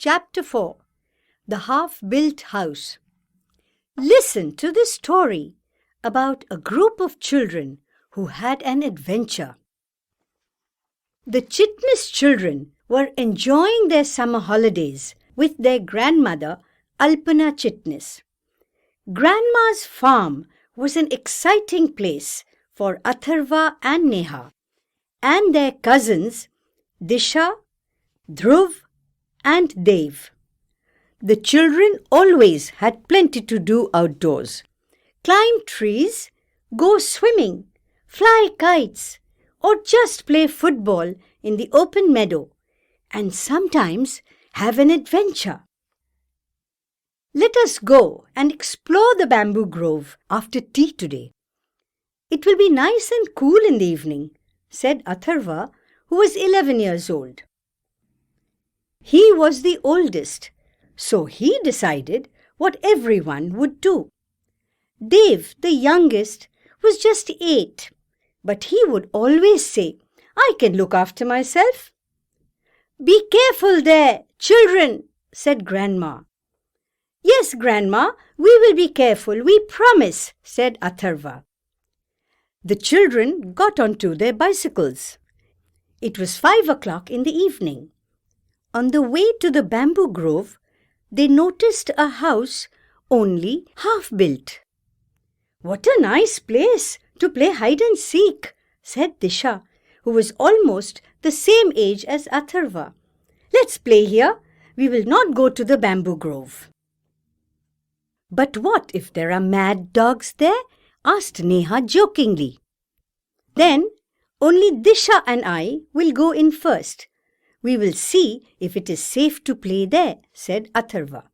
Chapter 4 The Half-Built House. Listen to this story about a group of children who had an adventure. The Chitnis children were enjoying their summer holidays with their grandmother, Alpana Chitnis. Grandma's farm was an exciting place for Atharva and Neha and their cousins Disha, Dhruv and Dev. The children always had plenty to do outdoors. Climb trees, go swimming, fly kites, or just play football in the open meadow, and sometimes have an adventure. Let us go and explore the bamboo grove after tea today. It will be nice and cool in the evening, said Atharva, who was 11 years old. He was the oldest, so he decided what everyone would do. Dev, the youngest, was just 8, but he would always say, "I can look after myself." "Be careful there, children," said Grandma. "Yes, Grandma, we will be careful, we promise," said Atharva. The children got onto their bicycles. It was 5 o'clock in the evening. On the way to the bamboo grove, they noticed a house only half-built. "What a nice place to play hide and seek," said Disha, who was almost the same age as Atharva. "Let's play here. We will not go to the bamboo grove." "But what if there are mad dogs there?" asked Neha jokingly. "Then only Disha and I will go in first. We will see if it is safe to play there," said Atharva.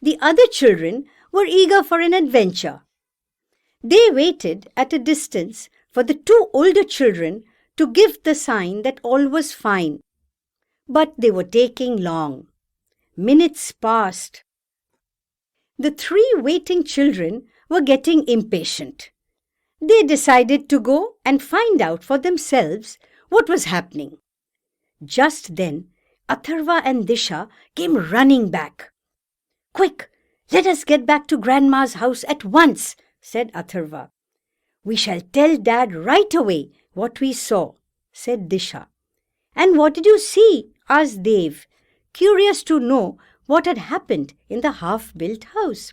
The other children were eager for an adventure. They waited at a distance for the 2 older children to give the sign that all was fine. But they were taking long. Minutes passed. The 3 waiting children were getting impatient. They decided to go and find out for themselves what was happening. Just then, Atharva and Disha came running back. "Quick, let us get back to Grandma's house at once," said Atharva. "We shall tell Dad right away what we saw," said Disha. "And what did you see?" asked Dev, curious to know what had happened in the half-built house.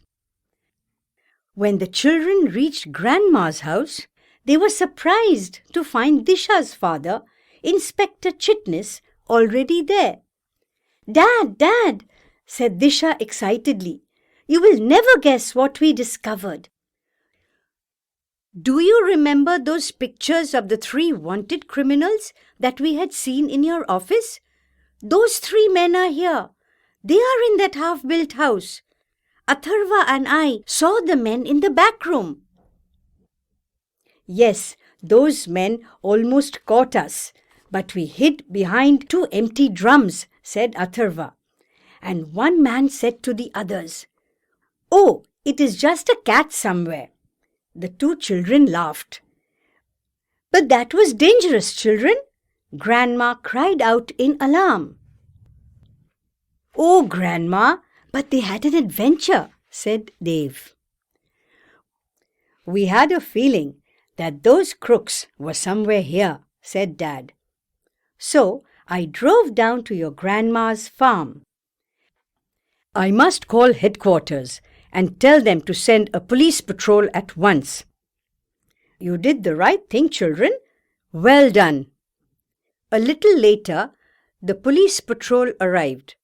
When the children reached Grandma's house, they were surprised to find Disha's father, Inspector Chitnis, already there. "Dad, Dad," said Disha excitedly, "you will never guess what we discovered. Do you remember those pictures of the 3 wanted criminals that we had seen in your office? Those 3 men are here. They are in that half-built house. Atharva and I saw the men in the back room." "Yes, those men almost caught us, but we hid behind 2 empty drums," said Atharva. And one man said to the others, "Oh, it is just a cat somewhere." The 2 children laughed. "But that was dangerous, children," Grandma cried out in alarm. "Oh, Grandma, but they had an adventure," said Dev. "We had a feeling that those crooks were somewhere here," said Dad. "So I drove down to your grandma's farm. I must call headquarters and tell them to send a police patrol at once." "You did the right thing, children. Well done." A little later, the police patrol arrived.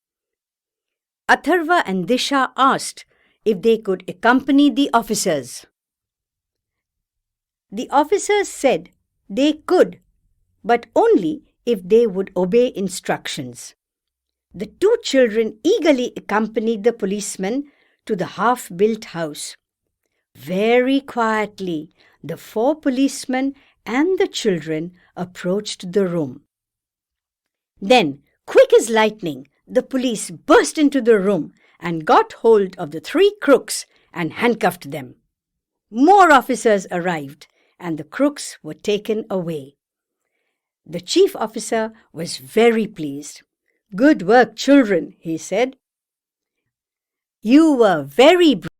Atharva and Disha asked if they could accompany the officers. The officers said they could, but only if they would obey instructions. The 2 children eagerly accompanied the policemen to the half-built house. Very quietly, the 4 policemen and the children approached the room. Then, quick as lightning, the police burst into the room and got hold of the 3 crooks and handcuffed them. More officers arrived, and the crooks were taken away. The chief officer was very pleased. Good work, children, he said. You were very brave.